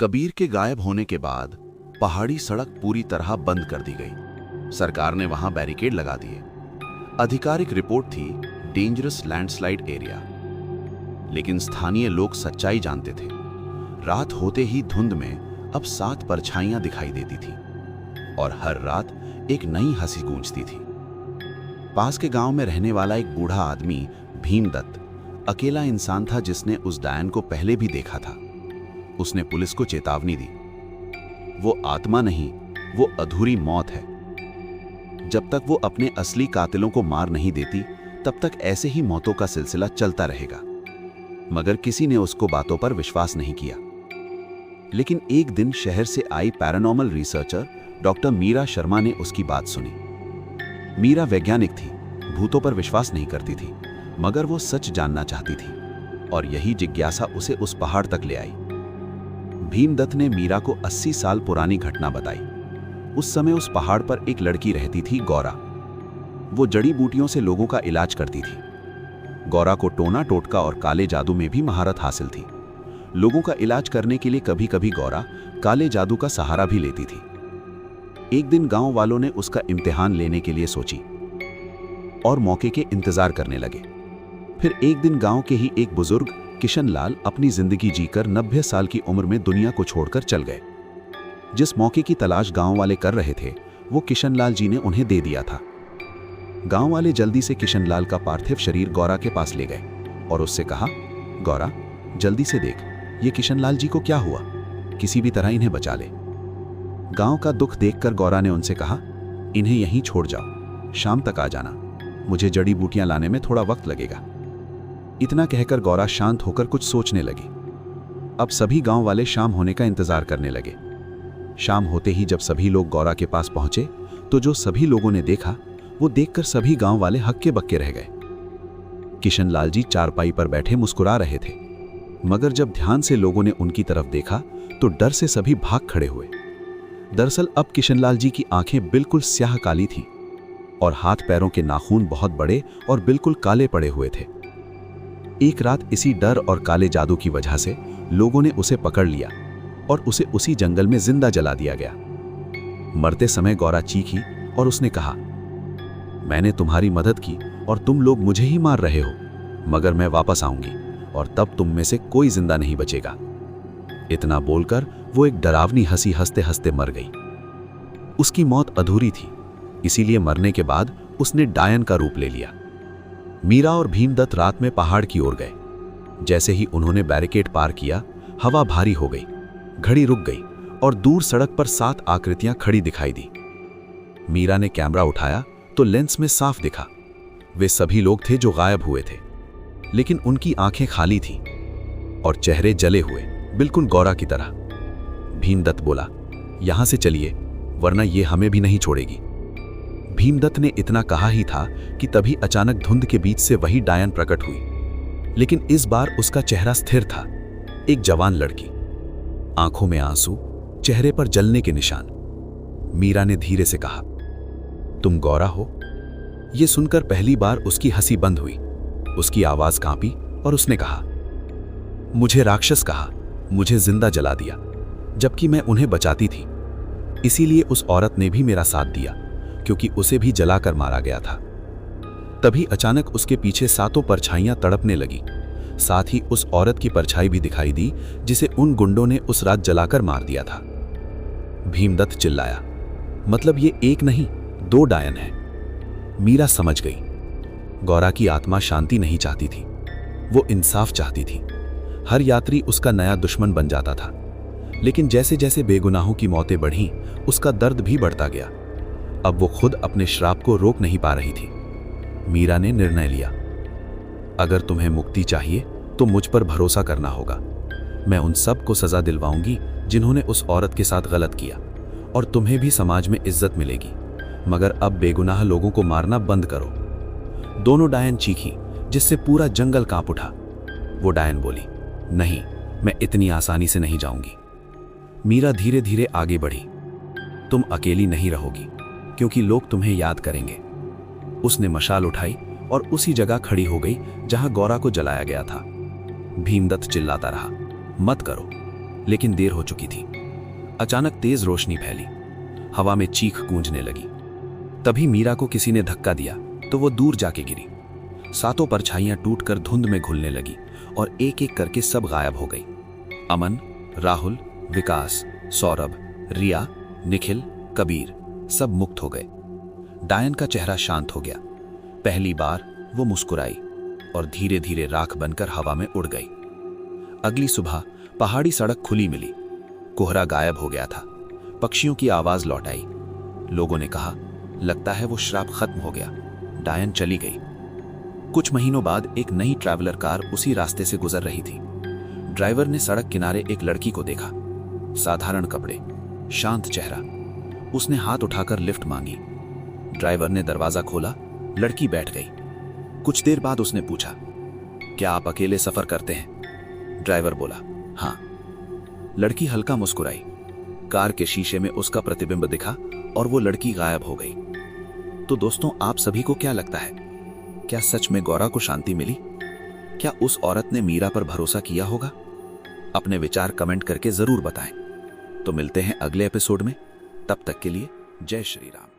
कबीर के गायब होने के बाद पहाड़ी सड़क पूरी तरह बंद कर दी गई। सरकार ने वहां बैरिकेड लगा दिए। आधिकारिक रिपोर्ट थी डेंजरस लैंडस्लाइड एरिया। लेकिन स्थानीय लोग सच्चाई जानते थे। रात होते ही धुंध में अब 7 परछाइयां दिखाई देती थी और हर रात एक नई हंसी गूंजती थी। पास के गांव में रहने वाला एक बूढ़ा आदमी भीमदत्त अकेला इंसान था जिसने उस डायन को पहले भी देखा था। उसने पुलिस को चेतावनी दी, वो आत्मा नहीं, वो अधूरी मौत है। जब तक वो अपने असली कातिलों को मार नहीं देती तब तक ऐसे ही मौतों का सिलसिला चलता रहेगा। मगर किसी ने उसको बातों पर विश्वास नहीं किया। लेकिन एक दिन शहर से आई paranormal researcher doctor Meera Sharma ने उसकी बात सुनी। मीरा वैज्ञानिक थी, भूतों पर विश्वास नहीं करती थी, मगर वो सच जानना चाहती थी और यही जिज्ञासा उसे उस पहाड़ तक ले आई। भीमदत्त ने मीरा को 80 साल पुरानी घटना बताई। उस समय उस पहाड़ पर एक लड़की रहती थी, गौरा। वो जड़ी बूटियों से लोगों का इलाज करती थी। गौरा को टोना टोटका और काले जादू में भी महारत हासिल थी। लोगों का इलाज करने के लिए कभी कभी गौरा काले जादू का सहारा भी लेती थी। एक दिन गांव वालों ने उसका इम्तिहान लेने के लिए सोची और मौके के इंतजार करने लगे। फिर एक दिन गांव के ही एक बुजुर्ग किशनलाल अपनी जिंदगी जीकर 90 साल की उम्र में दुनिया को छोड़कर चल गए। जिस मौके की तलाश गांव वाले कर रहे थे वो किशनलाल जी ने उन्हें दे दिया था। गांव वाले जल्दी से किशनलाल का पार्थिव शरीर गौरा के पास ले गए और उससे कहा, गौरा जल्दी से देख, ये किशनलाल जी को क्या हुआ, किसी भी तरह इन्हें बचा ले। गांव का दुख देखकर गौरा ने उनसे कहा, इन्हें यहीं छोड़ जाओ, शाम तक आ जाना, मुझे जड़ी बूटियां लाने में थोड़ा वक्त लगेगा। इतना कहकर गौरा शांत होकर कुछ सोचने लगी। अब सभी गांव वाले शाम होने का इंतजार करने लगे। शाम होते ही जब सभी लोग गौरा के पास पहुंचे तो जो सभी लोगों ने देखा वो देखकर सभी गांव वाले हक्के बक्के रह गए। किशनलाल जी चारपाई पर बैठे मुस्कुरा रहे थे, मगर जब ध्यान से लोगों ने उनकी तरफ देखा तो डर से सभी भाग खड़े हुए। दरअसल अब किशनलाल जी की आंखें बिल्कुल स्याह काली थी और हाथ पैरों के नाखून बहुत बड़े और बिल्कुल काले पड़े हुए थे। एक रात इसी डर और काले जादू की वजह से लोगों ने उसे पकड़ लिया और उसे उसी जंगल में जिंदा जला दिया गया। मरते समय गौरा चीखी और उसने कहा, मैंने तुम्हारी मदद की और तुम लोग मुझे ही मार रहे हो, मगर मैं वापस आऊंगी और तब तुम में से कोई जिंदा नहीं बचेगा। इतना बोलकर वो एक डरावनी हंसी हंसते हंसते मर गई। उसकी मौत अधूरी थी, इसीलिए मरने के बाद उसने डायन का रूप ले लिया। मीरा और भीमदत्त रात में पहाड़ की ओर गए। जैसे ही उन्होंने बैरिकेड पार किया, हवा भारी हो गई, घड़ी रुक गई और दूर सड़क पर 7 आकृतियां खड़ी दिखाई दी। मीरा ने कैमरा उठाया तो लेंस में साफ दिखा, वे सभी लोग थे जो गायब हुए थे, लेकिन उनकी आंखें खाली थीं और चेहरे जले हुए, बिल्कुल गौरा की तरह। भीमदत्त बोला, यहां से चलिए वरना ये हमें भी नहीं छोड़ेगी। भीमदत्त ने इतना कहा ही था कि तभी अचानक धुंध के बीच से वही डायन प्रकट हुई, लेकिन इस बार उसका चेहरा स्थिर था। एक जवान लड़की, आंखों में आंसू, चेहरे पर जलने के निशान। मीरा ने धीरे से कहा, तुम गौरा हो? यह सुनकर पहली बार उसकी हंसी बंद हुई, उसकी आवाज कांपी और उसने कहा, मुझे राक्षस कहा, मुझे जिंदा जला दिया, जबकि मैं उन्हें बचाती थी। इसीलिए उस औरत ने भी मेरा साथ दिया, क्योंकि उसे भी जलाकर मारा गया था। तभी अचानक उसके पीछे 7 परछाइयां तड़पने लगी। साथ ही उस औरत की परछाई भी दिखाई दी जिसे उन गुंडों ने उस रात जलाकर मार दिया था। भीमदत्त चिल्लाया, मतलब ये एक नहीं 2 डायन हैं। मीरा समझ गई, गौरा की आत्मा शांति नहीं चाहती थी, वो इंसाफ चाहती थी। हर यात्री उसका नया दुश्मन बन जाता था। लेकिन जैसे जैसे बेगुनाहों की मौतें बढ़ीं, उसका दर्द भी बढ़ता गया। अब वो खुद अपने श्राप को रोक नहीं पा रही थी। मीरा ने निर्णय लिया, अगर तुम्हें मुक्ति चाहिए तो मुझ पर भरोसा करना होगा। मैं उन सब को सजा दिलवाऊंगी जिन्होंने उस औरत के साथ गलत किया, और तुम्हें भी समाज में इज्जत मिलेगी। मगर अब बेगुनाह लोगों को मारना बंद करो। दोनों डायन चीखी, जिससे पूरा जंगल कांप उठा। वो डायन बोली, नहीं, मैं इतनी आसानी से नहीं जाऊंगी। मीरा धीरे धीरे आगे बढ़ी, तुम अकेली नहीं रहोगी, क्योंकि लोग तुम्हें याद करेंगे। उसने मशाल उठाई और उसी जगह खड़ी हो गई जहां गौरा को जलाया गया था। भीमदत्त चिल्लाता रहा, मत करो, लेकिन देर हो चुकी थी। अचानक तेज रोशनी फैली, हवा में चीख गूंजने लगी। तभी मीरा को किसी ने धक्का दिया तो वो दूर जाके गिरी। सातों परछाइयां टूटकर धुंध में घुलने लगी और एक एक करके सब गायब हो गई। अमन, राहुल, विकास, सौरभ, रिया, निखिल, कबीर सब मुक्त हो गए। डायन का चेहरा शांत हो गया। पहली बार वो मुस्कुराई और धीरे धीरे राख बनकर हवा में उड़ गई। अगली सुबह पहाड़ी सड़क खुली मिली। कोहरा गायब हो गया था। पक्षियों की आवाज लौट आई। लोगों ने कहा, लगता है वो श्राप खत्म हो गया, डायन चली गई। कुछ महीनों बाद एक नई ट्रैवलर कार उसी रास्ते से गुजर रही थी। ड्राइवर ने सड़क किनारे एक लड़की को देखा। साधारण कपड़े, शांत चेहरा। उसने हाथ उठाकर लिफ्ट मांगी। ड्राइवर ने दरवाजा खोला, लड़की बैठ गई। कुछ देर बाद उसने पूछा, क्या आप अकेले सफर करते हैं? ड्राइवर बोला, हाँ। लड़की हल्का मुस्कुराई। कार के शीशे में उसका प्रतिबिंब दिखा और वो लड़की गायब हो गई। तो दोस्तों, आप सभी को क्या लगता है? क्या सच में गौरा को शांति मिली? क्या उस औरत ने मीरा पर भरोसा किया होगा? अपने विचार कमेंट करके जरूर बताएं। तो मिलते हैं अगले एपिसोड में। तब तक के लिए जय श्री राम।